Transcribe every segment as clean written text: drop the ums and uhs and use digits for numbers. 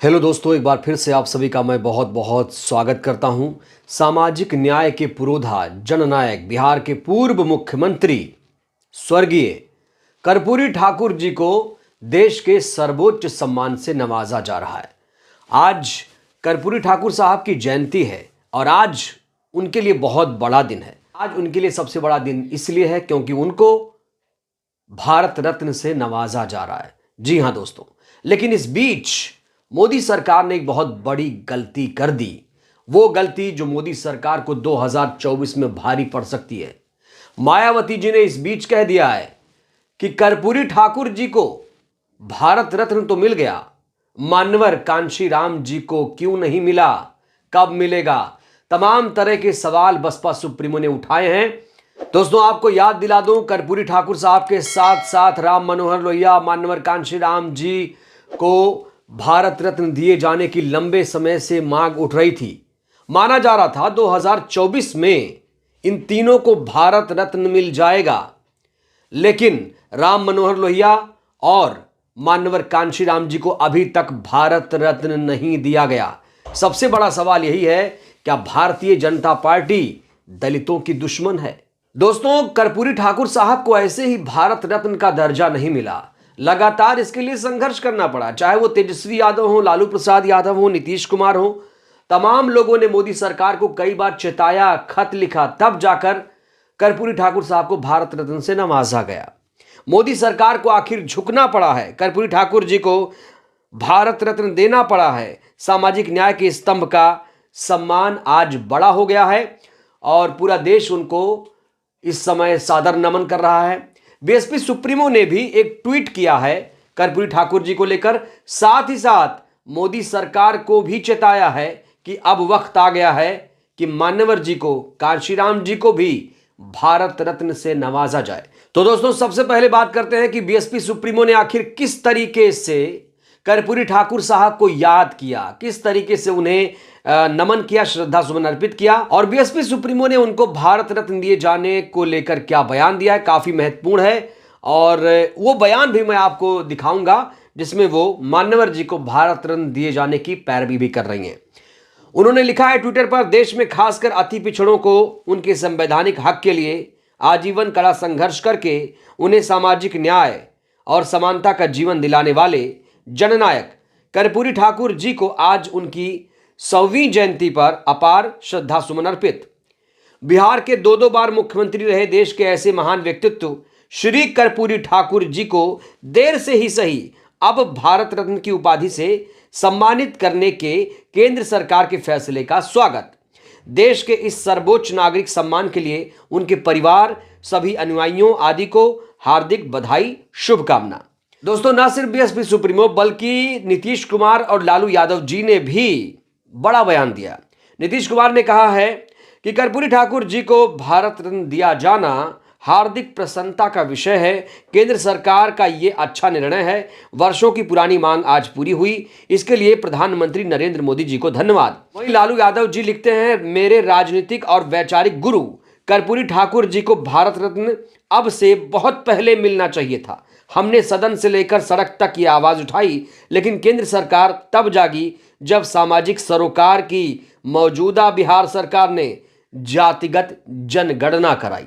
Hello दोस्तों, एक बार फिर से आप सभी का मैं बहुत बहुत स्वागत करता हूं। सामाजिक न्याय के पुरोधा, जननायक, बिहार के पूर्व मुख्यमंत्री स्वर्गीय कर्पूरी ठाकुर जी को देश के सर्वोच्च सम्मान से नवाजा जा रहा है। आज कर्पूरी ठाकुर साहब की जयंती है और आज उनके लिए बहुत बड़ा दिन है। आज उनके लिए सबसे बड़ा दिन इसलिए है क्योंकि उनको भारत रत्न से नवाजा जा रहा है। जी हां दोस्तों, लेकिन इस बीच मोदी सरकार ने एक बहुत बड़ी गलती कर दी। वो गलती जो मोदी सरकार को 2024 में भारी पड़ सकती है। मायावती जी ने इस बीच कह दिया है कि कर्पूरी ठाकुर जी को भारत रत्न तो मिल गया, मान्यवर कांशीराम जी को क्यों नहीं मिला, कब मिलेगा? तमाम तरह के सवाल बसपा सुप्रीमो ने उठाए हैं। दोस्तों, आपको याद दिला दूं, कर्पूरी ठाकुर साहब के साथ साथ राम मनोहर लोहिया, मान्यवर कांशीराम जी को भारत रत्न दिए जाने की लंबे समय से मांग उठ रही थी। माना जा रहा था 2024 में इन तीनों को भारत रत्न मिल जाएगा, लेकिन राम मनोहर लोहिया और मान्यवर कांशीराम जी को अभी तक भारत रत्न नहीं दिया गया। सबसे बड़ा सवाल यही है, क्या भारतीय जनता पार्टी दलितों की दुश्मन है? दोस्तों, कर्पूरी ठाकुर साहब को ऐसे ही भारत रत्न का दर्जा नहीं मिला। लगातार इसके लिए संघर्ष करना पड़ा, चाहे वो तेजस्वी यादव हो, लालू प्रसाद यादव हो, नीतीश कुमार हो। तमाम लोगों ने मोदी सरकार को कई बार चेताया, खत लिखा, तब जाकर कर्पूरी ठाकुर साहब को भारत रत्न से नवाजा गया। मोदी सरकार को आखिर झुकना पड़ा है, कर्पूरी ठाकुर जी को भारत रत्न देना पड़ा है। सामाजिक न्याय के स्तंभ का सम्मान आज बड़ा हो गया है और पूरा देश उनको इस समय सादर नमन कर रहा है। बीएसपी सुप्रीमो ने भी एक ट्वीट किया है कर्पूरी ठाकुर जी को लेकर, साथ ही साथ मोदी सरकार को भी चेताया है कि अब वक्त आ गया है कि मान्यवर जी को, कांशीराम जी को भी भारत रत्न से नवाजा जाए। तो दोस्तों, सबसे पहले बात करते हैं कि बीएसपी सुप्रीमो ने आखिर किस तरीके से कर्पूरी ठाकुर साहब को याद किया, किस तरीके से उन्हें नमन किया, श्रद्धा सुमन अर्पित किया, और बीएसपी सुप्रीमो ने उनको भारत रत्न दिए जाने को लेकर क्या बयान दिया है। काफी महत्वपूर्ण है और वो बयान भी मैं आपको दिखाऊंगा जिसमें वो मान्यवर जी को भारत रत्न दिए जाने की पैरवी भी कर रही हैं। उन्होंने लिखा है ट्विटर पर, देश में खासकर अति पिछड़ों को उनके संवैधानिक हक के लिए आजीवन कड़ा संघर्ष करके उन्हें सामाजिक न्याय और समानता का जीवन दिलाने वाले जननायक कर्पूरी ठाकुर जी को आज उनकी 100वीं जयंती पर अपार श्रद्धा सुमन अर्पित। बिहार के दो बार मुख्यमंत्री रहे देश के ऐसे महान व्यक्तित्व श्री कर्पूरी ठाकुर जी को देर से ही सही अब भारत रत्न की उपाधि से सम्मानित करने के केंद्र सरकार के फैसले का स्वागत। देश के इस सर्वोच्च नागरिक सम्मान के लिए उनके परिवार, सभी अनुयायियों आदि को हार्दिक बधाई, शुभकामना। दोस्तों, न सिर्फ बीएसपी सुप्रीमो बल्कि नीतीश कुमार और लालू यादव जी ने भी बड़ा बयान दिया। नीतीश कुमार ने कहा है कि कर्पूरी ठाकुर जी को भारत रत्न दिया जाना हार्दिक प्रसन्नता का विषय है। केंद्र सरकार का ये अच्छा निर्णय है। वर्षों की पुरानी मांग आज पूरी हुई, इसके लिए प्रधानमंत्री नरेंद्र मोदी जी को धन्यवाद। वहीं लालू यादव जी लिखते हैं, मेरे राजनीतिक और वैचारिक गुरु कर्पूरी ठाकुर जी को भारत रत्न अब से बहुत पहले मिलना चाहिए था। हमने सदन से लेकर सड़क तक ये आवाज उठाई, लेकिन केंद्र सरकार तब जागी जब सामाजिक सरोकार की मौजूदा बिहार सरकार ने जातिगत जनगणना कराई।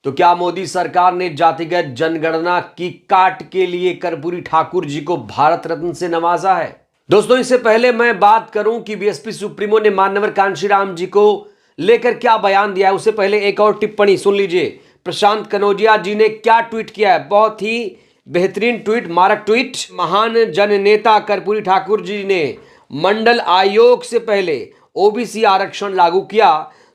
तो क्या मोदी सरकार ने जातिगत जनगणना की काट के लिए कर्पूरी ठाकुर जी को भारत रत्न से नवाजा है? दोस्तों, इससे पहले मैं बात करूं कि बीएसपी सुप्रीमो ने मान्यवर कांशीराम जी को लेकर क्या बयान दिया है, उससे पहले एक और टिप्पणी सुन लीजिए। प्रशांत कनौजिया जी ने क्या ट्वीट किया है, बहुत ही बेहतरीन ट्वीट, मारक ट्वीट। महान जननेता कर्पूरी ठाकुर जी ने मंडल आयोग से पहले ओबीसी आरक्षण लागू किया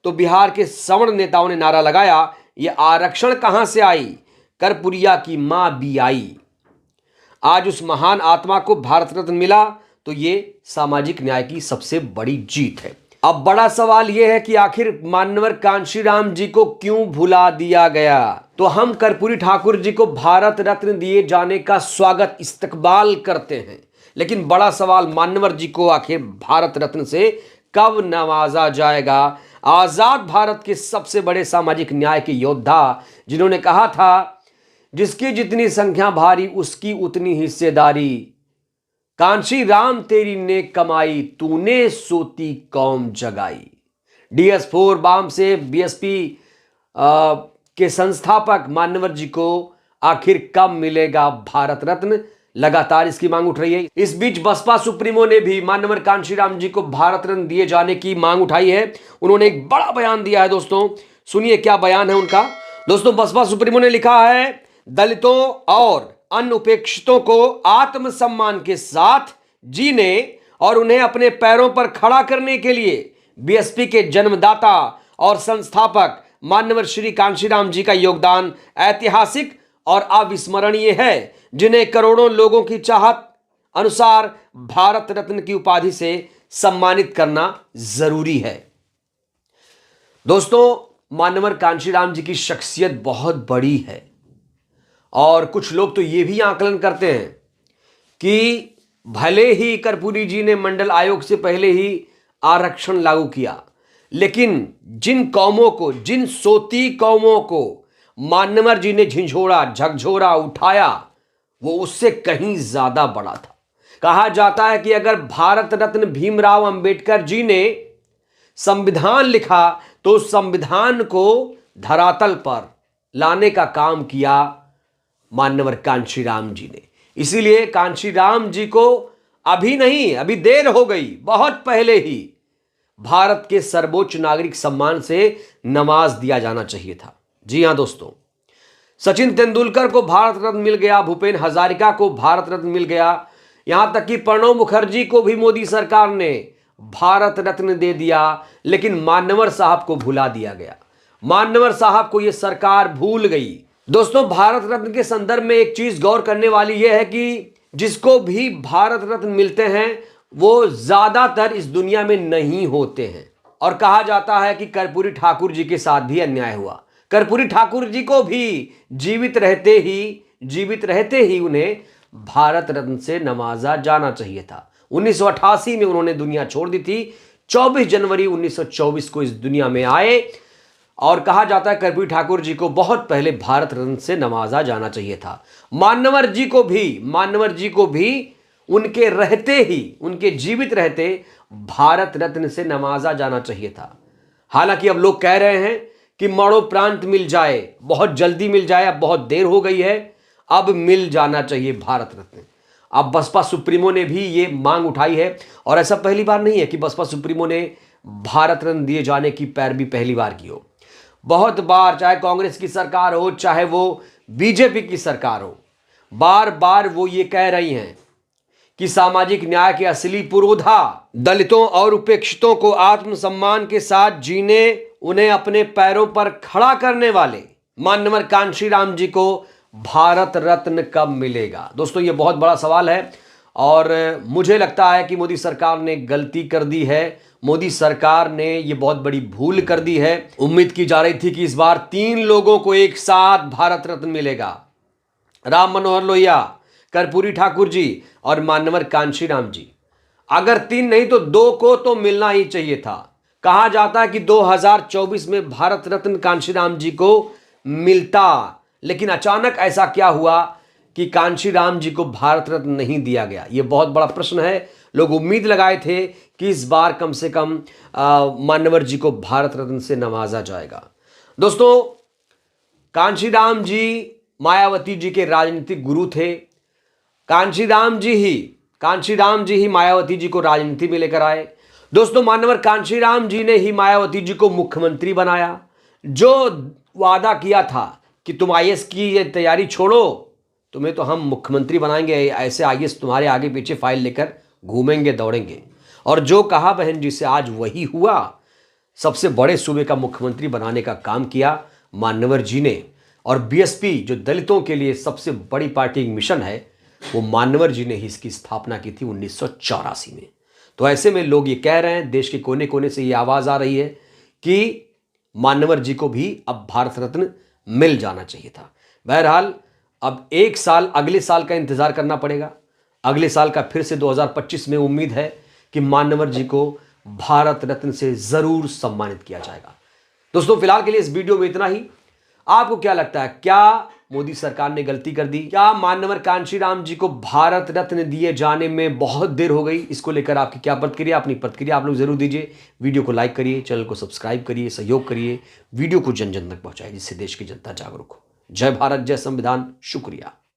तो बिहार के सवर्ण नेताओं ने नारा लगाया, ये आरक्षण कहां से आई, कर्पूरिया की मां भी आई। आज उस महान आत्मा को भारत रत्न मिला तो ये सामाजिक न्याय की सबसे बड़ी जीत है। अब बड़ा सवाल यह है कि आखिर मान्यवर कांशीराम जी को क्यों भुला दिया गया? तो हम कर्पूरी ठाकुर जी को भारत रत्न दिए जाने का स्वागत, इस्तकबाल करते हैं, लेकिन बड़ा सवाल मान्यवर जी को आखिर भारत रत्न से कब नवाजा जाएगा? आजाद भारत के सबसे बड़े सामाजिक न्याय के योद्धा जिन्होंने कहा था, जिसकी जितनी संख्या भारी उसकी उतनी हिस्सेदारी, कांशी राम तेरी नेक कमाई, तूने सोती कौम जगाई। DS4 बाम से बीएसपी के संस्थापक मान्यवर जी को आखिर कब मिलेगा भारत रत्न, लगातार इसकी मांग उठ रही है। इस बीच बसपा सुप्रीमो ने भी मान्यवर कांशीराम जी को भारत रत्न दिए जाने की मांग उठाई है। उन्होंने एक बड़ा बयान दिया है दोस्तों, सुनिए क्या बयान है उनका। दोस्तों बसपा सुप्रीमो ने लिखा है, दलितों और अन्य उपेक्षितों को आत्मसम्मान के साथ जीने और उन्हें अपने पैरों पर खड़ा करने के लिए बीएसपी के जन्मदाता और संस्थापक मान्यवर श्री कांशीराम जी का योगदान ऐतिहासिक और अविस्मरणीय है, जिन्हें करोड़ों लोगों की चाहत अनुसार भारत रत्न की उपाधि से सम्मानित करना जरूरी है। दोस्तों मान्यवर कांशीराम जी की शख्सियत बहुत बड़ी है और कुछ लोग तो यह भी आकलन करते हैं कि भले ही कर्पूरी जी ने मंडल आयोग से पहले ही आरक्षण लागू किया, लेकिन जिन कौमों को, जिन सोती कौमों को मान्यवर जी ने झिंझोड़ा, झकझोरा, उठाया, वो उससे कहीं ज्यादा बड़ा था। कहा जाता है कि अगर भारत रत्न भीमराव अंबेडकर जी ने संविधान लिखा तो उस संविधान को धरातल पर लाने का काम किया मान्यवर कांशीराम जी ने। इसीलिए कांशीराम जी को अभी नहीं, अभी देर हो गई, बहुत पहले ही भारत के सर्वोच्च नागरिक सम्मान से नवाज दिया जाना चाहिए था। जी हां दोस्तों, सचिन तेंदुलकर को भारत रत्न मिल गया, भूपेन हजारिका को भारत रत्न मिल गया, यहां तक कि प्रणब मुखर्जी को भी मोदी सरकार ने भारत रत्न दे दिया, लेकिन मान्यवर साहब को भुला दिया गया। मान्यवर साहब को यह सरकार भूल गई। दोस्तों भारत रत्न के संदर्भ में एक चीज गौर करने वाली यह है कि जिसको भी भारत रत्न मिलते हैं वो ज्यादातर इस दुनिया में नहीं होते हैं। और कहा जाता है कि कर्पूरी ठाकुर जी के साथ भी अन्याय हुआ। कर्पूरी ठाकुर जी को भी जीवित रहते ही उन्हें भारत रत्न से नवाजा जाना चाहिए था। 1988 में उन्होंने दुनिया छोड़ दी थी। 24 जनवरी 1924 को इस दुनिया में आए और कहा जाता है कर्पूरी ठाकुर जी को बहुत पहले भारत रत्न से नवाजा जाना चाहिए था। मान्यवर जी को भी उनके रहते ही, उनके जीवित रहते भारत रत्न से नवाजा जाना चाहिए था। हालांकि अब लोग कह रहे हैं कि मरणोपरांत मिल जाए, बहुत जल्दी मिल जाए, अब बहुत देर हो गई है, अब मिल जाना चाहिए भारत रत्न। अब बसपा सुप्रीमो ने भी ये मांग उठाई है और ऐसा पहली बार नहीं है कि बसपा सुप्रीमो ने भारत रत्न दिए जाने की पैरवी पहली बार की हो। बहुत बार, चाहे कांग्रेस की सरकार हो, चाहे वो बीजेपी की सरकार हो, बार बार वो ये कह रही हैं कि सामाजिक न्याय के असली पुरोधा दलितों और उपेक्षितों को आत्मसम्मान के साथ जीने, उन्हें अपने पैरों पर खड़ा करने वाले मान्यवर कांशीराम जी को भारत रत्न कब मिलेगा। दोस्तों ये बहुत बड़ा सवाल है और मुझे लगता है कि मोदी सरकार ने गलती कर दी है। मोदी सरकार ने ये बहुत बड़ी भूल कर दी है। उम्मीद की जा रही थी कि इस बार 3 लोगों को एक साथ भारत रत्न मिलेगा, राम मनोहर लोहिया, कर्पूरी ठाकुर जी और मान्यवर कांशीराम जी। अगर 3 नहीं तो 2 को तो मिलना ही चाहिए था। कहा जाता है कि 2024 में भारत रत्न कांशीराम जी को मिलता, लेकिन अचानक ऐसा क्या हुआ कि कांशीराम जी को भारत रत्न नहीं दिया गया। यह बहुत बड़ा प्रश्न है। लोग उम्मीद लगाए थे कि इस बार कम से कम मान्यवर जी को भारत रत्न से नवाजा जाएगा। दोस्तों कांशीराम जी मायावती जी के राजनीतिक गुरु थे। कांशीराम जी ही मायावती जी को राजनीति में लेकर आए। दोस्तों मान्यवर कांशीराम जी ने ही मायावती जी को मुख्यमंत्री बनाया। जो वादा किया था कि तुम आईएएस की ये तैयारी छोड़ो, तुम्हें तो हम मुख्यमंत्री बनाएंगे, ऐसे आईएएस तुम्हारे आगे पीछे फाइल लेकर घूमेंगे, दौड़ेंगे, और जो कहा बहन जी से आज वही हुआ। सबसे बड़े सूबे का मुख्यमंत्री बनाने का काम किया मान्यवर जी ने। और बीएसपी जो दलितों के लिए सबसे बड़ी पार्टी मिशन है, वो मान्यवर जी ने ही इसकी स्थापना की थी 1984 में। तो ऐसे में लोग ये कह रहे हैं, देश के कोने कोने से ये आवाज आ रही है कि मान्यवर जी को भी अब भारत रत्न मिल जाना चाहिए था। बहरहाल अब 1 साल, अगले साल का इंतजार करना पड़ेगा। अगले साल का फिर से 2025 में उम्मीद है कि मान्यवर जी को भारत रत्न से जरूर सम्मानित किया जाएगा। दोस्तों फिलहाल के लिए इस वीडियो में इतना ही। आपको क्या लगता है, क्या मोदी सरकार ने गलती कर दी? क्या मान्यवर कांशीराम जी को भारत रत्न दिए जाने में बहुत देर हो गई? इसको लेकर आपकी क्या प्रतिक्रिया? अपनी प्रतिक्रिया आप लोग जरूर दीजिए। वीडियो को लाइक करिए, चैनल को सब्सक्राइब करिए, सहयोग करिए, वीडियो को जन जन तक पहुंचाइए, जिससे देश की जनता जागरूक हो। जय भारत, जय संविधान। शुक्रिया।